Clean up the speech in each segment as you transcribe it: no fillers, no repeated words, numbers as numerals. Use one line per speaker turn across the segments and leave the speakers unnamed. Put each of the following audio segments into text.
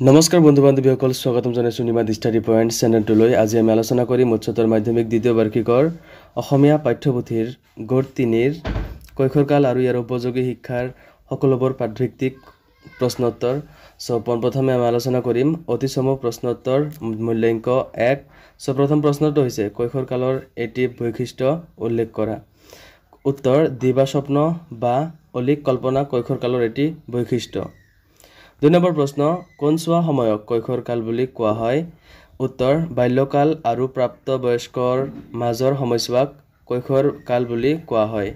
নমস্কাৰ বন্ধু বান্ধৱীসকল, স্বাগতম জনাইছো নিমাদ ষ্টাডি পইণ্ট চেনেলটোলৈ। আজি আমি আলোচনা কৰিম উচ্চতৰ মাধ্যমিক দ্বিতীয় বাৰ্ষিকৰ অসমীয়া পাঠ্যপুথিৰ গড় ৩ৰ কৈশোৰকাল আৰু ইয়াৰ উপযোগী শিক্ষাৰ সকলোবোৰ পাঠভিত্তিক প্ৰশ্নোত্তৰ। পোনপ্ৰথমে আমি আলোচনা কৰিম অতিচম প্ৰশ্নোত্তৰ মূল্যাংক ১। প্ৰথম প্ৰশ্নটো হৈছে কৈশোৰকালৰ এটি বৈশিষ্ট্য উল্লেখ কৰা। উত্তৰ: দিবাস্বপ্ন বা অলীক কল্পনা কৈশোৰকালৰ এটি বৈশিষ্ট্য। ২ নম্বৰ প্ৰশ্ন, কোনছোৱা সময়ক কৈশোৰকাল বুলি কোৱা হয়? উত্তৰ: বাল্যকাল আৰু প্ৰাপ্তবয়স্কৰ মাজৰ সময়ছোৱাক কৈশোৰকাল বুলি কোৱা হয়।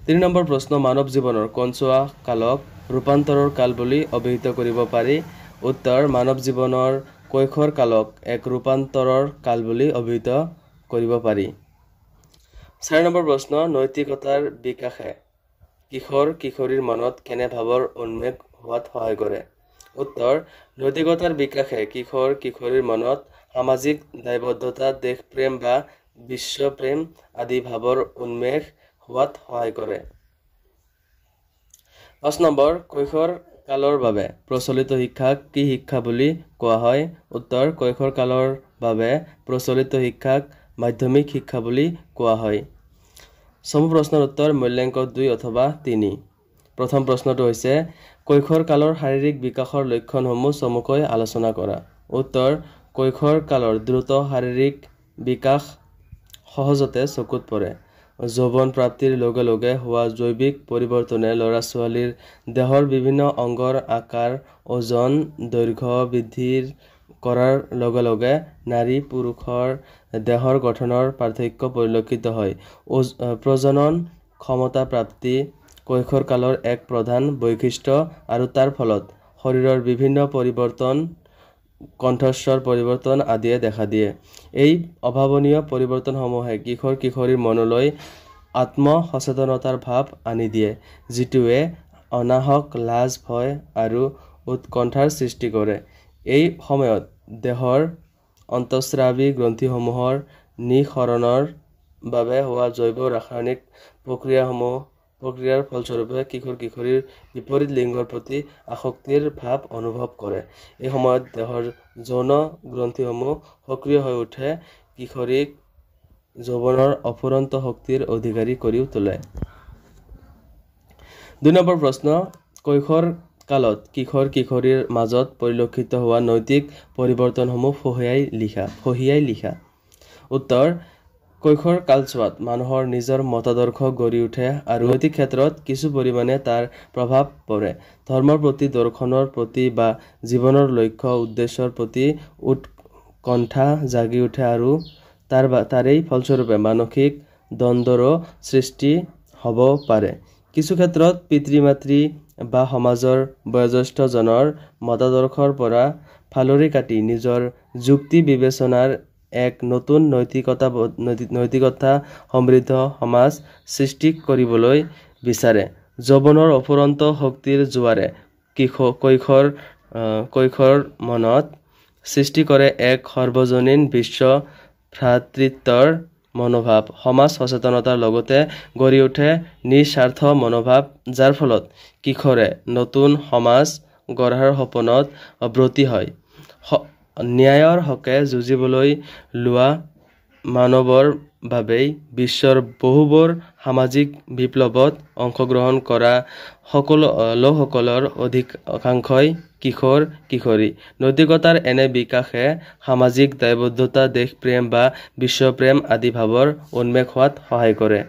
৩ নম্বৰ প্ৰশ্ন, মানৱ জীৱনৰ কোনছোৱা কালক ৰূপান্তৰৰ কাল বুলি অভিহিত কৰিব পাৰি? উত্তৰ: মানৱ জীৱনৰ কৈশোৰ কালক এক ৰূপান্তৰৰ কাল বুলি অভিহিত কৰিব পাৰি। ৪ নম্বৰ প্ৰশ্ন, নৈতিকতাৰ বিকাশে কিশোৰ কিশোৰীৰ মনত কেনে ভাৱৰ উন্মেষ হোৱাত সহায় কৰে? উত্তৰ: নৈতিকতাৰ বিকাশে কিশোৰ কিশোৰীৰ মনত সামাজিক দায়বদ্ধতা, দেশপ্ৰেম বা বিশ্বপ্ৰেম আদি ভাৱৰ উন্মেষ হোৱাত সহায় কৰে। ৫ নম্বৰ, কৈশোৰ কালৰ বাবে প্ৰচলিত শিক্ষাক কি শিক্ষা বুলি কোৱা হয়? উত্তৰ: কৈশোৰ কালৰ বাবে প্ৰচলিত শিক্ষাক মাধ্যমিক শিক্ষা বুলি কোৱা হয়। চমু প্ৰশ্নৰ উত্তৰ মূল্যাংক ২ অথবা ৩। প্ৰথম প্ৰশ্নটো হৈছে কৈশোৰ কালৰ শাৰীৰিক বিকাশৰ লক্ষণসমূহ চমুকৈ আলোচনা কৰা। উত্তৰ: কৈশোৰ কালৰ দ্ৰুত শাৰীৰিক বিকাশ সহজতে চকুত পৰে। যৌৱন প্ৰাপ্তিৰ লগে লগে হোৱা জৈৱিক পৰিৱৰ্তনে ল'ৰা ছোৱালীৰ দেহৰ বিভিন্ন অংগৰ আকাৰ, ওজন, দৈৰ্ঘ্য বৃদ্ধি কৰাৰ লগে লগে নাৰী পুৰুষৰ দেহৰ গঠনৰ পাৰ্থক্য পৰিলক্ষিত হয়। প্ৰজনন ক্ষমতা প্ৰাপ্তি কৈশোৰ কালৰ এক প্ৰধান বৈশিষ্ট্য আৰু তাৰ ফলত শৰীৰৰ বিভিন্ন পৰিৱৰ্তন, কণ্ঠস্বৰ পৰিৱৰ্তন আদিয়ে দেখা দিয়ে। এই অভাৱনীয় পৰিৱৰ্তনসমূহে কিশোৰ কিশোৰীৰ মনলৈ আত্মসচেতনতাৰ ভাৱ আনি দিয়ে, যিটোৱে অনাহক লাজ, ভয় আৰু উৎকণ্ঠাৰ সৃষ্টি কৰে। এই সময়ত দেহৰ অন্তঃস্ৰাৱী গ্ৰন্থিসমূহৰ নিঃসৰণৰ বাবে হোৱা জৈৱ ৰাসায়নিক প্ৰক্ৰিয়াৰ ফলস্বৰূপে কিশোৰ কিশোৰীৰ বিপৰীত লিংগৰ প্ৰতি আসক্তিৰ ভাৱ অনুভৱ কৰে। এই সময়ত দেহৰ যৌন গ্ৰন্থিসমূহ সক্ৰিয় হৈ উঠে, কিশোৰীক যৌৱনৰ অফুৰন্ত শক্তিৰ অধিকাৰী কৰি তোলে। ২ নম্বৰ প্ৰশ্ন, কৈশোৰ কালত কিশোৰ কিশোৰীৰ মাজত পৰিলক্ষিত হোৱা নৈতিক পৰিৱৰ্তনসমূহ সহিয়াই লিখা। উত্তৰ: কৈশোৰ কালছোৱাত মানুহৰ নিজৰ মতাদৰ্শ গঢ়ি উঠে আৰু নৈতিক ক্ষেত্ৰত কিছু পৰিমাণে তাৰ প্ৰভাৱ পৰে। ধৰ্মৰ প্ৰতি, দৰ্শনৰ প্ৰতি বা জীৱনৰ লক্ষ্য উদ্দেশ্যৰ প্ৰতি উৎকণ্ঠা জাগি উঠে আৰু তাৰেই ফলস্বৰূপে মানসিক দ্বন্দ্বৰো সৃষ্টি হ'ব পাৰে। কিছু ক্ষেত্ৰত পিতৃ মাতৃ বা সমাজৰ বয়োজ্যেষ্ঠজনৰ মতাদৰ্শৰ পৰা ফালৰি কাটি নিজৰ যুক্তি বিবেচনাৰ এক নতুন নৈতিকতা সমৃদ্ধ সমাজ সৃষ্টি কৰিবলৈ বিচাৰে। যৌৱনৰ অফুৰন্ত শক্তিৰ জোৱাৰে কৈশোৰ মনত সৃষ্টি কৰে এক সৰ্বজনীন বিশ্ব ভ্ৰাতৃত্বৰ মনোভাৱ। সমাজ সচেতনতাৰ লগতে গঢ়ি উঠে নিস্বাৰ্থ মনোভাৱ, যাৰ ফলত কিশোৰে নতুন সমাজ গঢ়াৰ সপোনত ব্ৰতী হয়। ন্যায়ৰ হকে যুঁজিবলৈ লোৱা মানৱৰ বাবেই বিশ্বৰ বহুবোৰ সামাজিক বিপ্লৱত অংশগ্ৰহণ কৰা লোকসকলৰ অধিকাংশই কিশোৰ কিশোৰী। নৈতিকতাৰ এনে বিকাশে সামাজিক দায়বদ্ধতা, দেশপ্ৰেম বা বিশ্বপ্ৰেম আদি ভাৱৰ উন্মেষ হোৱাত সহায় কৰে।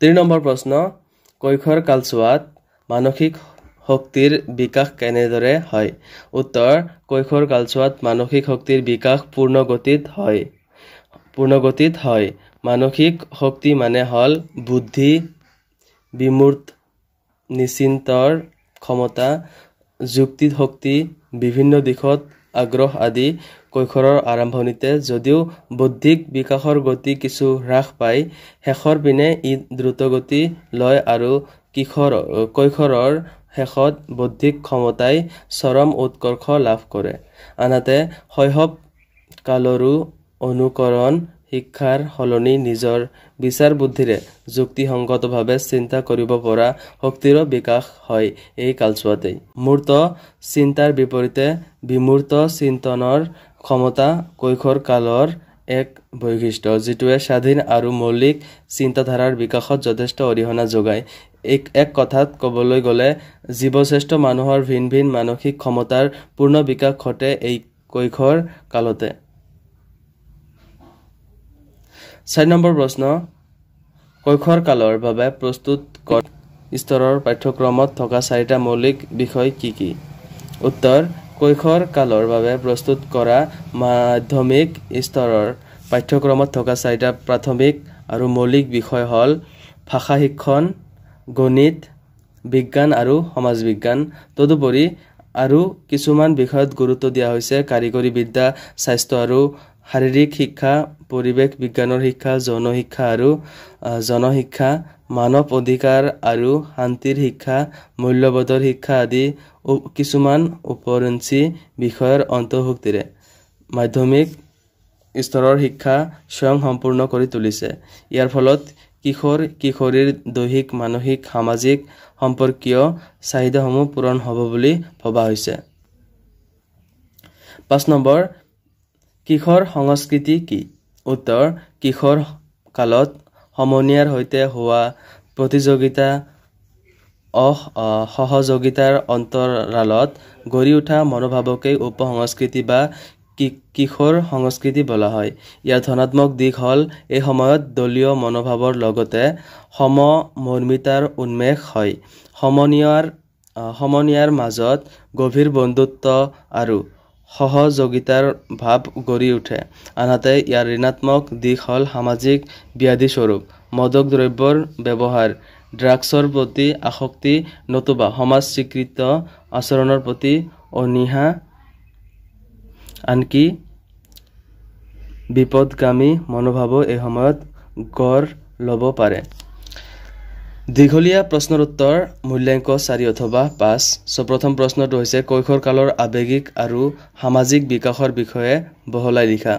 ৩ নম্বৰ প্ৰশ্ন, কৈশোৰ কালছোৱাত মানসিক শক্তিৰ বিকাশ কেনেদৰে হয়? উত্তৰ: কৈশোৰ কালছোৱাত মানসিক শক্তিৰ বিকাশ পূৰ্ণগতিত হয়। মানসিক শক্তি মানে হ'ল বুদ্ধি, বিমূৰ্ত নিশ্চিন্তৰ ক্ষমতা, যুক্তি শক্তি, বিভিন্ন দিশত আগ্ৰহ আদি। কৈশোৰৰ আৰম্ভণিতে যদিও বৌদ্ধিক বিকাশৰ গতি কিছু হ্ৰাস পায়, শেষৰ পিনে ই দ্ৰুতগতি লয় আৰু কৈশোৰৰ শেষত বৌদ্ধিক ক্ষমতাই চৰম উৎকৰ্ষ লাভ কৰে। আনহাতে শৈশৱ কালৰো অনুকৰণ শিক্ষাৰ সলনি নিজৰ বিচাৰ বুদ্ধিৰে যুক্তিসংগতভাৱে চিন্তা কৰিব পৰা শক্তিৰো বিকাশ হয় এই কালছোৱাতেই। মূৰ্ত চিন্তাৰ বিপৰীতে বিমূৰ্ত চিন্তনৰ ক্ষমতা কৈশোৰ কালৰ এক বৈশিষ্ট্য, যিটোৱে স্বাধীন আৰু মৌলিক চিন্তাধাৰাৰ বিকাশত যথেষ্ট অৰিহণা যোগায়। এক কথাত ক'বলৈ গ'লে জীৱশ্ৰেষ্ঠ মানুহৰ ভিন ভিন মানসিক ক্ষমতাৰ পূৰ্ণ বিকাশ ঘটে এই কৈশোৰ কালতে। ৪ নম্বৰ প্ৰশ্ন, কৈশোৰ কালৰ বাবে প্ৰস্তুত কৰা স্তৰৰ পাঠ্যক্ৰমত থকা 4টা মৌলিক বিষয় কি কি? উত্তৰ, কৈশোৰ কালৰ বাবে প্ৰস্তুত কৰা মাধ্যমিক স্তৰৰ পাঠ্যক্ৰমত থকা 4টা প্ৰাথমিক আৰু মৌলিক বিষয় হ'ল ভাষা শিক্ষণ, গণিত, বিজ্ঞান আৰু সমাজ বিজ্ঞান। তদুপৰি আৰু কিছুমান বিষয়ত গুৰুত্ব দিয়া হৈছে কাৰিকৰী বিদ্যা, স্বাস্থ্য আৰু শাৰীৰিক শিক্ষা, পৰিৱেশ বিজ্ঞানৰ শিক্ষা, যৌন শিক্ষা আৰু জনশিক্ষা, মানৱ অধিকাৰ আৰু শান্তিৰ শিক্ষা, মূল্যবোধৰ শিক্ষা আদি কিছুমান উপৰঞ্চি বিষয়ৰ অন্তৰ্ভুক্তিৰে মাধ্যমিক স্তৰৰ শিক্ষা স্বয়ং সম্পূৰ্ণ কৰি তুলিছে। ইয়াৰ ফলত কিশোৰ কিশোৰীৰ দৈহিক, মানসিক, সামাজিক সম্পৰ্কীয় চাহিদাসমূহ পূৰণ হ'ব বুলি ভবা হৈছে। ৫ নম্বৰ, কিশোৰ সংস্কৃতি কি? উত্তৰ, কিশোৰ কালত সমনীয়াৰ সৈতে হোৱা প্ৰতিযোগিতা, সহযোগিতাৰ অন্তৰালত গঢ়ি উঠা মনোভাৱকেই উপ-সংস্কৃতি বা কিশোৰ সংস্কৃতি বোলা হয়। ইয়াৰ ধনাত্মক দিশ হ'ল এই সময়ত দলীয় মনোভাৱৰ লগতে সমমৰ্মিতাৰ উন্মেষ হয়, সমনীয়াৰ মাজত গভীৰ বন্ধুত্ব আৰু সহযোগিতাৰ ভাৱ গঢ়ি উঠে। আনহাতে ইয়াৰ ঋণাত্মক দিশ হ'ল সামাজিক ব্যাধিস্বৰূপ মাদক দ্ৰব্যৰ ব্যৱহাৰ, ড্ৰাগছৰ প্ৰতি আসক্তি নতুবা সমাজ স্বীকৃত আচৰণৰ প্ৰতি অনীহা, আনকি বিপদগামী মনোভাৱো এই সময়ত গঢ় ল'ব পাৰে। দীঘলীয়া প্ৰশ্নৰ উত্তৰ মূল্যাংক 4 অথবা 5। প্ৰথম প্ৰশ্নটো হৈছে কৈশোৰ কালৰ আৱেগিক আৰু সামাজিক বিকাশৰ বিষয়ে বহলাই লিখা।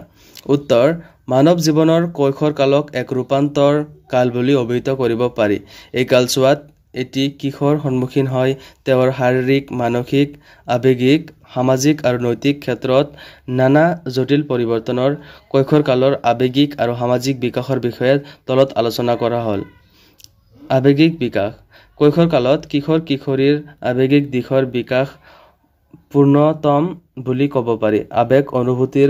উত্তৰ, মানৱ জীৱনৰ কৈশোৰ কালক এক ৰূপান্তৰ কাল বুলি অভিহিত কৰিব পাৰি। এই কালছোৱাত এটি কিশোৰ সন্মুখীন হয় তেওঁৰ শাৰীৰিক, মানসিক, আৱেগিক, সামাজিক আৰু নৈতিক ক্ষেত্ৰত নানা জটিল পৰিৱৰ্তনৰ। কৈশোৰ কালৰ আৱেগিক আৰু সামাজিক বিকাশৰ বিষয়ে তলত আলোচনা কৰা হ'ল। আৱেগিক বিকাশ। কৈশোৰ কালত কিশোৰ কিশোৰীৰ আৱেগিক দিশৰ বিকাশ পূৰ্ণতম বুলি ক'ব পাৰি। আৱেগ অনুভূতিৰ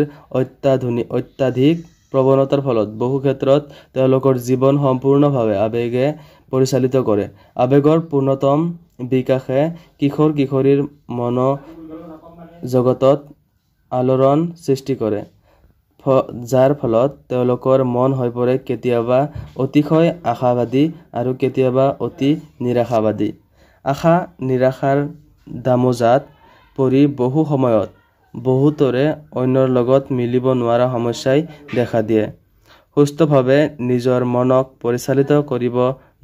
অত্যাধিক প্ৰৱণতাৰ ফলত বহু ক্ষেত্ৰত তেওঁলোকৰ জীৱন সম্পূৰ্ণভাৱে আৱেগে পৰিচালিত কৰে। আৱেগৰ পূৰ্ণতম বিকাশে কিশোৰ কিশোৰীৰ মনোজগতত আলোড়ন সৃষ্টি কৰে, যাৰ ফলত তেওঁলোকৰ মন হৈ পৰে কেতিয়াবা অতিশয় আশাবাদী আৰু কেতিয়াবা অতি নিৰাশাবাদী। আশা নিৰাশাৰ দামোজাত পৰি বহু সময়ত বহুতৰে অন্যৰ লগত মিলিব নোৱাৰা সমস্যাই দেখা দিয়ে। সুস্থভাৱে নিজৰ মনক পৰিচালিত কৰিব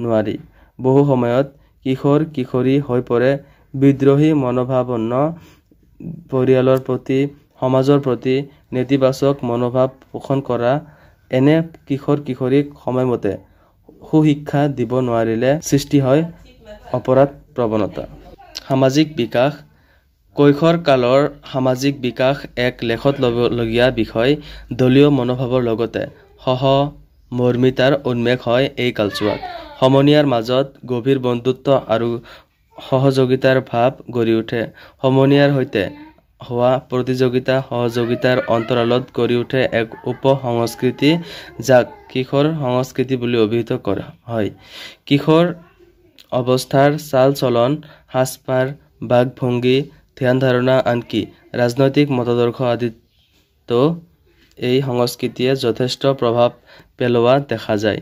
নোৱাৰি বহু সময়ত কিশোৰ কিশোৰী হৈ পৰে বিদ্ৰোহী মনোভাৱাপন্ন, পৰিয়ালৰ প্ৰতি, সমাজৰ প্ৰতি নেতিবাচক মনোভাৱ পোষণ কৰা। এনে কিশোৰ কিশোৰীক সময়মতে সুশিক্ষা দিব নোৱাৰিলে সৃষ্টি হয় অপৰাধ প্ৰৱণতা। সামাজিক বিকাশ। কৈশোৰ কালৰ সামাজিক বিকাশ এক লেখত ল'বলগীয়া বিষয়। দলীয় মনোভাৱৰ লগতে সহমৰ্মিতাৰ উন্মেষ হয় এই কালছোৱাত। সমনীয়াৰ মাজত গভীৰ বন্ধুত্ব আৰু সহযোগিতাৰ ভাৱ গঢ়ি উঠে। সমনীয়াৰ সৈতে হোৱা প্ৰতিযোগিতা, সহযোগিতাৰ অন্তৰালত গঢ়ি উঠে এক উপ-সংস্কৃতি, যাক কিশোৰ সংস্কৃতি বুলি অভিহিত কৰা হয়। কিশোৰ অৱস্থাৰ চাল-চলন, সাজপাৰ, বাক-ভংগী, ধ্যান-ধাৰণা, আনকি ৰাজনৈতিক মতাদৰ্শ আদিতো এই সংস্কৃতিয়ে যথেষ্ট প্ৰভাৱ পেলোৱা দেখা যায়।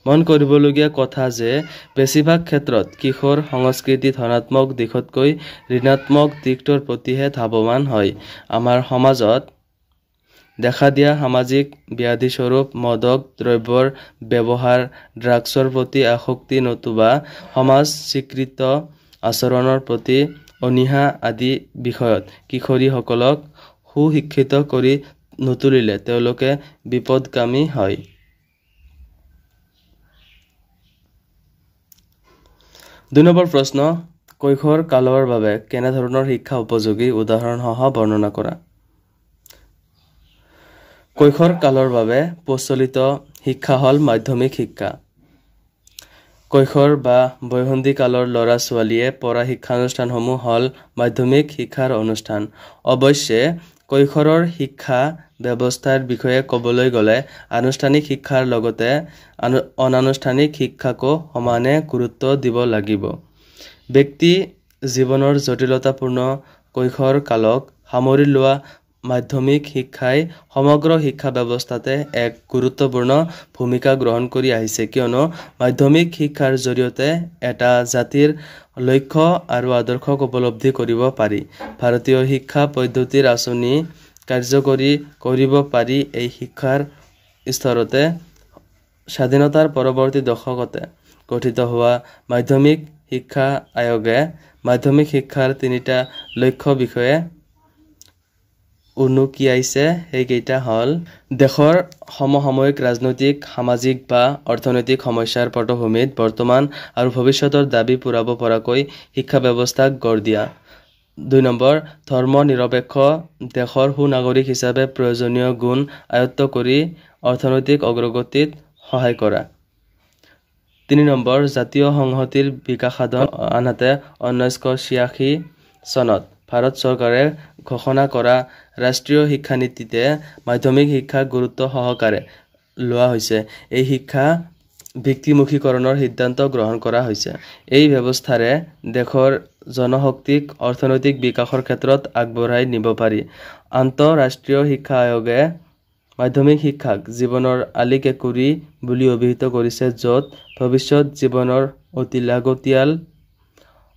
মন কৰিবলগীয়া কথা যে বেছিভাগ ক্ষেত্ৰত কিশোৰ সংস্কৃতি ধনাত্মক দিশতকৈ ঋণাত্মক দিশটোৰ প্ৰতিহে ধাৱমান হয়। আমাৰ সমাজত দেখা দিয়া সামাজিক ব্যাধিস্বৰূপ মাদক দ্ৰব্যৰ ব্যৱহাৰ, ড্ৰাগছৰ প্ৰতি আসক্তি নতুবা সমাজ স্বীকৃত আচৰণৰ প্ৰতি অনীহা আদি বিষয়ত কিশোৰীসকলক সুশিক্ষিত কৰি নুতুলিলে তেওঁলোকে বিপদগামী হয়। 2 নম্বৰ প্ৰশ্ন, কৈশোৰ কালৰ বাবে কেনেধৰণৰ শিক্ষা উপযোগী উদাহৰণসহ বৰ্ণনা কৰা। কৈশোৰ কালৰ বাবে প্ৰচলিত শিক্ষা হ'ল মাধ্যমিক শিক্ষা। কৈশোৰ বা বয়সন্ধি কালৰ ল'ৰা ছোৱালীয়ে পঢ়া শিক্ষানুষ্ঠানসমূহ হ'ল মাধ্যমিক শিক্ষাৰ অনুষ্ঠান। অৱশ্যে কৈশোৰৰ শিক্ষা ব্যৱস্থাৰ বিষয়ে ক'বলৈ গ'লে আনুষ্ঠানিক শিক্ষাৰ লগতে অনানুষ্ঠানিক শিক্ষাকো সমানে গুৰুত্ব দিব লাগিব। ব্যক্তি জীৱনৰ জটিলতাপূৰ্ণ কৈশোৰ কালক সামৰি লোৱা মাধ্যমিক শিক্ষাই সমগ্ৰ শিক্ষা ব্যৱস্থাতে এক গুৰুত্বপূৰ্ণ ভূমিকা গ্ৰহণ কৰি আহিছে, কিয়নো মাধ্যমিক শিক্ষাৰ জৰিয়তে এটা জাতিৰ লক্ষ্য আৰু আদৰ্শক উপলব্ধি কৰিব পাৰি। ভাৰতীয় শিক্ষা পদ্ধতিৰ আঁচনি কাৰ্যকৰী কৰিব পাৰি। এই শিক্ষাৰ স্তৰতে স্বাধীনতাৰ পৰৱৰ্তী দশকতে গঠিত হোৱা মাধ্যমিক শিক্ষা আয়োগে মাধ্যমিক শিক্ষাৰ 3টা লক্ষ্য বিষয়ে উনুকিয়াইছে। সেইকেইটা হ'ল দেশৰ সমসাময়িক ৰাজনৈতিক, সামাজিক বা অৰ্থনৈতিক সমস্যাৰ পটভূমিত বৰ্তমান আৰু ভৱিষ্যতৰ দাবী পূৰাব পৰাকৈ শিক্ষা ব্যৱস্থাক গঢ় দিয়া। 2 নম্বৰ, ধৰ্ম নিৰপেক্ষ দেশৰ সুনাগৰিক হিচাপে প্ৰয়োজনীয় গুণ আয়ত্ত কৰি অৰ্থনৈতিক অগ্ৰগতিত সহায় কৰা। 3 নম্বৰ, জাতীয় সংহতিৰ বিকাশ সাধন। আনহাতে 1986 চনত ভাৰত চৰকাৰে ঘোষণা কৰা ৰাষ্ট্ৰীয় শিক্ষানীতিতে মাধ্যমিক শিক্ষাক গুৰুত্ব সহকাৰে লোৱা হৈছে। এই শিক্ষা ভিত্তিমুখীকৰণৰ সিদ্ধান্ত গ্ৰহণ কৰা হৈছে। এই ব্যৱস্থাৰে দেশৰ জনশক্তিক অৰ্থনৈতিক বিকাশৰ ক্ষেত্ৰত আগবঢ়াই নিব পাৰি। আন্তঃৰাষ্ট্ৰীয় শিক্ষা আয়োগে মাধ্যমিক শিক্ষাক জীৱনৰ আলিকেকুৰি বুলি অভিহিত কৰিছে, য'ত ভৱিষ্যত জীৱনৰ অতি লাগতিয়াল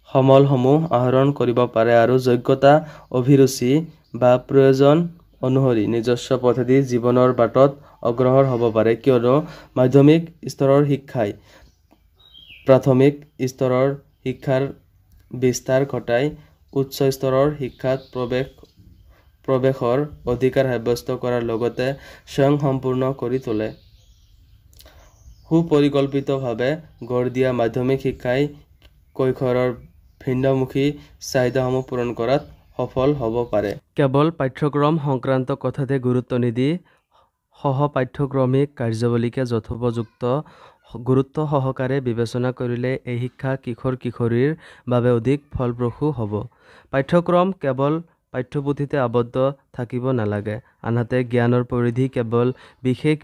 সমলসমূহ আহৰণ কৰিব পাৰে আৰু যোগ্যতা, অভিৰুচি বা প্ৰয়োজন অনুসৰি নিজস্ব পথেদি জীৱনৰ বাটত অগ্ৰসৰ হ'ব পাৰে, কিয়নো মাধ্যমিক স্তৰৰ শিক্ষাই প্ৰাথমিক স্তৰৰ শিক্ষাৰ বিস্তাৰ ঘটাই উচ্চ স্তৰৰ শিক্ষাত প্ৰৱেশৰ অধিকাৰ সাব্যস্ত কৰাৰ লগতে স্বয়ংসম্পূৰ্ণ কৰি তোলে। সুপৰিকল্পিতভাৱে গঢ় দিয়া মাধ্যমিক শিক্ষাই কৈশোৰৰ ভিন্নমুখী চাহিদাসমূহ পূৰণ কৰাত সফল হ'ব পাৰে। কেৱল পাঠ্যক্ৰম সংক্ৰান্ত কথাতে গুৰুত্ব নিদি সহ-পাঠ্যক্ৰমিক কাৰ্যাৱলীকে যথোপযুক্ত গুৰুত্ব সহকাৰে বিবেচনা কৰিলে এই শিক্ষা কিশোৰ-কিশোৰীৰ বাবে অধিক ফলপ্ৰসূ হ'ব। পাঠ্যক্ৰম কেৱল পাঠ্যপুথিতে আবদ্ধ থাকিব নালাগে। আনহাতে জ্ঞানৰ পৰিধি কেৱল বিশেষ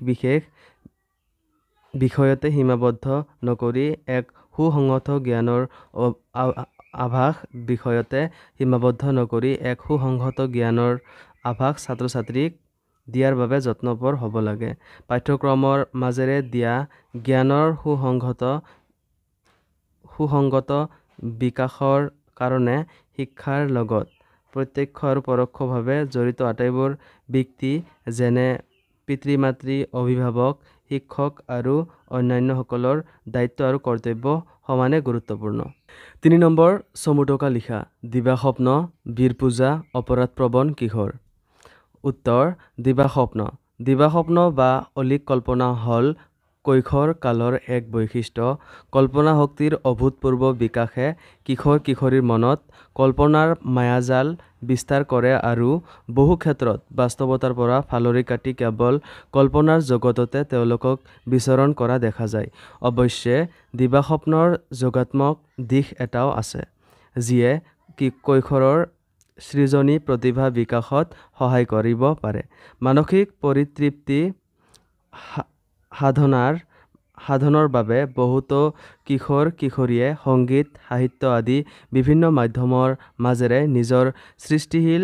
বিষয়তে সীমাবদ্ধ নকৰি এক সুসংহত জ্ঞানৰ আভাস ছাত্ৰ-ছাত্ৰীক দিয়াৰ বাবে যত্নপৰ হ'ব লাগে। পাঠ্যক্ৰমৰ মাজেৰে দিয়া জ্ঞানৰ সুসংগত বিকাশৰ কাৰণে শিক্ষাৰ লগত প্ৰত্যক্ষ আৰু পৰোক্ষভাৱে জড়িত আটাইবোৰ ব্যক্তি যেনে পিতৃ-মাতৃ, অভিভাৱক, শিক্ষক আৰু অন্যান্যসকলৰ দায়িত্ব আৰু কৰ্তব্য সমানে গুৰুত্বপূৰ্ণ। 3 নম্বৰ, চমু টকা লিখা। দিবাস্বপ্ন, বীৰপূজা, অপৰাধপ্ৰৱণ কিশোৰ। উত্তৰ: দিবাস্বপ্ন বা অলীক কল্পনা হ'ল কৈশোৰ কালৰ এক বৈশিষ্ট্য। কল্পনা শক্তিৰ অভূতপূৰ্ব বিকাশে কিশোৰ-কিশোৰীৰ মনত কল্পনাৰ মায়াজাল বিস্তাৰ কৰে আৰু বহু ক্ষেত্ৰত বাস্তৱতাৰ পৰা ফালৰি কাটি কেৱল কল্পনাৰ জগততে তেওঁলোকক বিচৰণ কৰা দেখা যায়। অৱশ্যে দিবাস্বপ্নৰ যোগাত্মক দিশ এটাও আছে, যিয়ে কৈশোৰৰ সৃজনী প্ৰতিভা বিকাশত সহায় কৰিব পাৰে। মানসিক পৰিতৃপ্তি সাধনৰ বাবে বহুতো কিশোৰ-কিশোৰীয়ে সংগীত, সাহিত্য আদি বিভিন্ন মাধ্যমৰ মাজেৰে নিজৰ সৃষ্টিশীল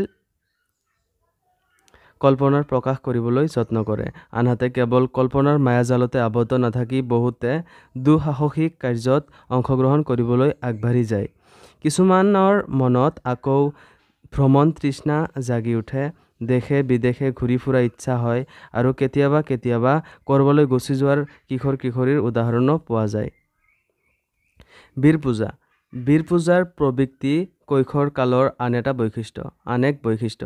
কল্পনাৰ প্ৰকাশ কৰিবলৈ যত্ন কৰে। আনহাতে কেৱল কল্পনাৰ মায়াজালতে আবদ্ধ নাথাকি বহুতে দুঃসাহসিক কাৰ্যত অংশগ্ৰহণ কৰিবলৈ আগবাঢ়ি যায়। কিছুমানৰ মনত আকৌ ভ্ৰমণ তৃষ্ণা জাগি উঠে, দেশে বিদেশে ঘূৰি ফুৰা ইচ্ছা হয় আৰু কেতিয়াবা ক'ৰবালৈ গুচি যোৱাৰ কিশোৰ-কিশোৰীৰ উদাহৰণো পোৱা যায়। বীৰপূজাৰ প্ৰবৃত্তি কৈশোৰ কালৰ আন এক বৈশিষ্ট্য।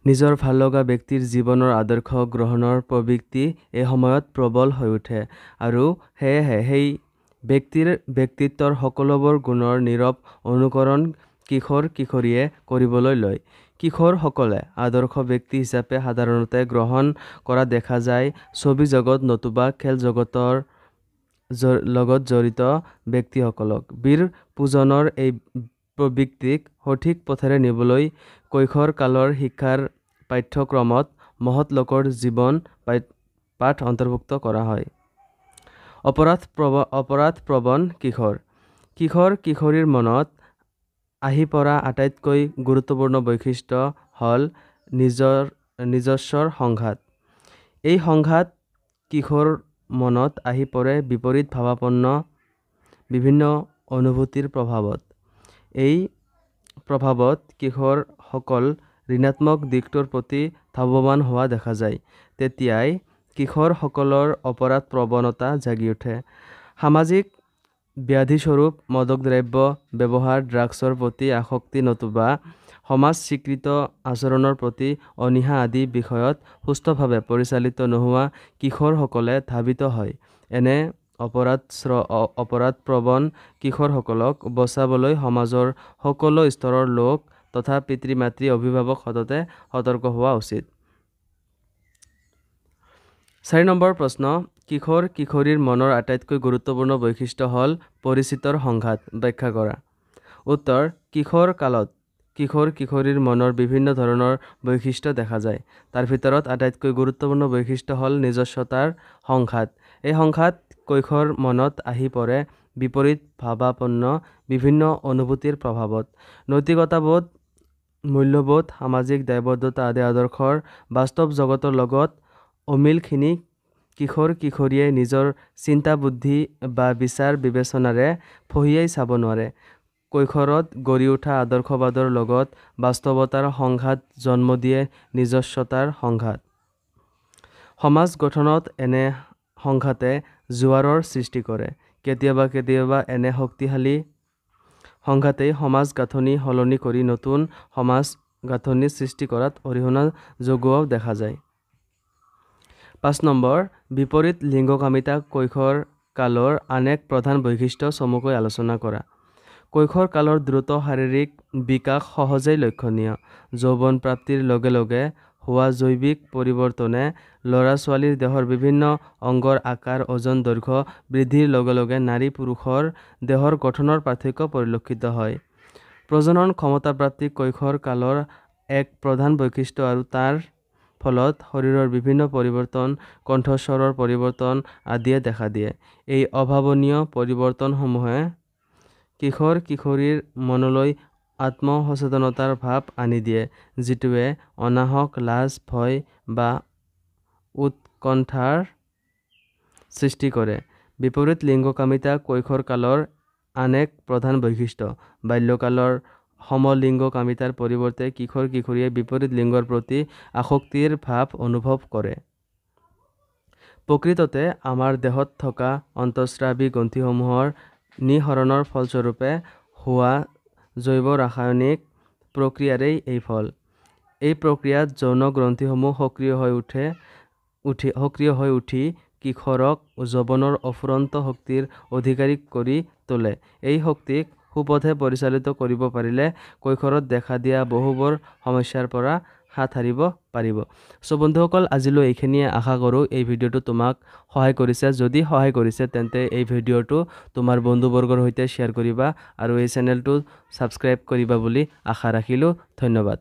নিজৰ ভাল লগা ব্যক্তিৰ জীৱনৰ আদৰ্শ গ্ৰহণৰ প্ৰবৃত্তি এই সময়ত প্ৰবল হৈ উঠে আৰু সেয়েহে সেই ব্যক্তিৰ ব্যক্তিত্বৰ সকলোবোৰ গুণৰ নীৰৱ অনুকৰণ কিশোৰ কিশোৰীয়ে কৰিবলৈ লয়। কিশোৰসকলে আদৰ্শ ব্যক্তি হিচাপে সাধাৰণতে গ্ৰহণ কৰা দেখা যায় ছবি জগত নতুবা খেল জগতৰ লগত জড়িত ব্যক্তিসকলক। বীৰ পূজনৰ এই প্ৰবৃত্তিক সঠিক পথেৰে নিবলৈ কৈশোৰ কালৰ শিক্ষাৰ পাঠ্যক্ৰমত মহৎ লোকৰ জীৱন পাঠ অন্তৰ্ভুক্ত কৰা হয়। অপৰাধ প্ৰৱণ কিশোৰ কিশোৰীৰ মনত আহি পৰা আটাইতকৈ গুৰুত্বপূৰ্ণ বৈশিষ্ট্য হ'ল নিজস্বৰ সংঘাত। এই সংঘাত কিশোৰ মনত আহি পৰে বিপৰীত ভাৱাপন্ন বিভিন্ন অনুভূতিৰ প্ৰভাৱত। এই প্ৰভাৱত কিশোৰসকল ঋণাত্মক দিশটোৰ প্ৰতি ধাৱমান হোৱা দেখা যায়। তেতিয়াই কিশোৰসকলৰ অপৰাধ প্ৰৱণতা জাগি উঠে। সামাজিক ব্যাধিস্বৰূপ মাদক দ্ৰব্য ব্যৱহাৰ, ড্ৰাগছৰ প্ৰতি আসক্তি নতুবা সমাজ স্বীকৃত আচৰণৰ প্ৰতি অনীহা আদি বিষয়ত সুস্থভাৱে পৰিচালিত নোহোৱা কিশোৰসকলে ধাবিত হয়। এনে অপৰাধপ্ৰৱণ কিশোৰসকলক বচাবলৈ সমাজৰ সকলো স্তৰৰ লোক তথা পিতৃ মাতৃ অভিভাৱক সততে সতৰ্ক হোৱা উচিত। ৪ নম্বৰ প্ৰশ্ন, কিশোৰ কিশোৰীৰ মনৰ আটাইতকৈ গুৰুত্বপূৰ্ণ বৈশিষ্ট্য হ'ল পৰিচিতৰ সংঘাত, ব্যাখ্যা কৰা। উত্তৰ: কিশোৰ কালত কিশোৰ কিশোৰীৰ মনৰ বিভিন্ন ধৰণৰ বৈশিষ্ট্য দেখা যায়। তাৰ ভিতৰত আটাইতকৈ গুৰুত্বপূৰ্ণ বৈশিষ্ট্য হ'ল নিজস্বতাৰ সংঘাত। এই সংঘাত কৈশোৰ মনত আহি পৰে বিপৰীত ভাৱাপন্ন বিভিন্ন অনুভূতিৰ প্ৰভাৱত। নৈতিকতাবোধ, মূল্যবোধ, সামাজিক দায়বদ্ধতা আদি আদৰ্শৰ বাস্তৱ জগতৰ লগত অমিলখিনি কিশোৰ কিশোৰীয়ে নিজৰ চিন্তা বুদ্ধি বা বিচাৰ বিবেচনাৰে ফঁহিয়াই চাব নোৱাৰে। কৈশোৰত গঢ়ি উঠা আদৰ্শবাদৰ লগত বাস্তৱতাৰ সংঘাত জন্ম দিয়ে নিজস্বতাৰ সংঘাত। সমাজ গঠনত এনে সংঘাতে জোৱাৰৰ সৃষ্টি কৰে। কেতিয়াবা এনে শক্তিশালী সংঘাতেই সমাজ গাঁথনি সলনি কৰি নতুন সমাজ গাঁথনি সৃষ্টি কৰাত অৰিহণা যোগোৱাও দেখা যায়। ৫ নম্বৰ, বিপৰীত লিংগকামিতা কৈশোৰ কালৰ আন এক প্ৰধান বৈশিষ্ট্য চমুকৈ আলোচনা কৰা। কৈশোৰ কালৰ দ্ৰুত শাৰীৰিক বিকাশ সহজেই লক্ষণীয়। যৌৱন প্ৰাপ্তিৰ লগে লগে হোৱা জৈৱিক পৰিৱৰ্তনে ল'ৰা-ছোৱালীৰ দেহৰ বিভিন্ন অংগৰ আকাৰ, ওজন, দৈৰ্ঘ্য বৃদ্ধিৰ লগে লগে নাৰী পুৰুষৰ দেহৰ গঠনৰ পাৰ্থক্য পৰিলক্ষিত হয়। প্ৰজনন ক্ষমতা প্ৰাপ্তি কৈশোৰ কালৰ এক প্ৰধান বৈশিষ্ট্য আৰু তাৰ ফলত শৰীৰৰ বিভিন্ন পৰিৱৰ্তন, কণ্ঠস্বৰৰ পৰিৱৰ্তন আদিয়ে দেখা দিয়ে। এই অভাৱনীয় পৰিৱৰ্তনসমূহে কিশোৰ কিশোৰীৰ মনলৈ আত্মসচেতনতাৰ ভাৱ আনি দিয়ে, যিটোৱে অনাহক লাজ, ভয় বা উৎকণ্ঠাৰ সৃষ্টি কৰে। বিপৰীত লিংগকামিতা কৈশোৰ কালৰ আন এক প্ৰধান বৈশিষ্ট্য। বাল্যকালৰ সমলিংগকামিতাৰ পৰিৱৰ্তে কিশোৰ কিশোৰীয়ে বিপৰীত লিংগৰ প্ৰতি আসক্তিৰ ভাৱ অনুভৱ কৰে। প্ৰকৃততে আমাৰ দেহত থকা অন্তঃস্ৰাৱী গ্ৰন্থিসমূহৰ নিঃসৰণৰ ফলস্বৰূপে হোৱা জৈৱ-ৰাসায়নিক প্ৰক্ৰিয়াৰেই এই ফল। এই প্ৰক্ৰিয়াত যৌন গ্ৰন্থিসমূহ সক্ৰিয় হৈ উঠি কিশোৰক যৌৱনৰ অফুৰন্ত শক্তিৰ অধিকাৰী কৰি তোলে। এই শক্তিক সুপথে পৰিচালিত কৰিব পাৰিলে কৈশোৰত দেখা দিয়া বহুবোৰ সমস্যাৰ পৰা হাত সাৰিব পাৰিব। চ' বন্ধুসকল, আজিলৈ এইখিনিয়ে। আশা কৰোঁ এই ভিডিঅ'টো তোমাক সহায় কৰিছে। যদি সহায় কৰিছে তেন্তে এই ভিডিঅ'টো তোমাৰ বন্ধুবৰ্গৰ সৈতে শ্বেয়াৰ কৰিবা আৰু এই চেনেলটো ছাবস্ক্ৰাইব কৰিবা বুলি আশা ৰাখিলোঁ। ধন্যবাদ।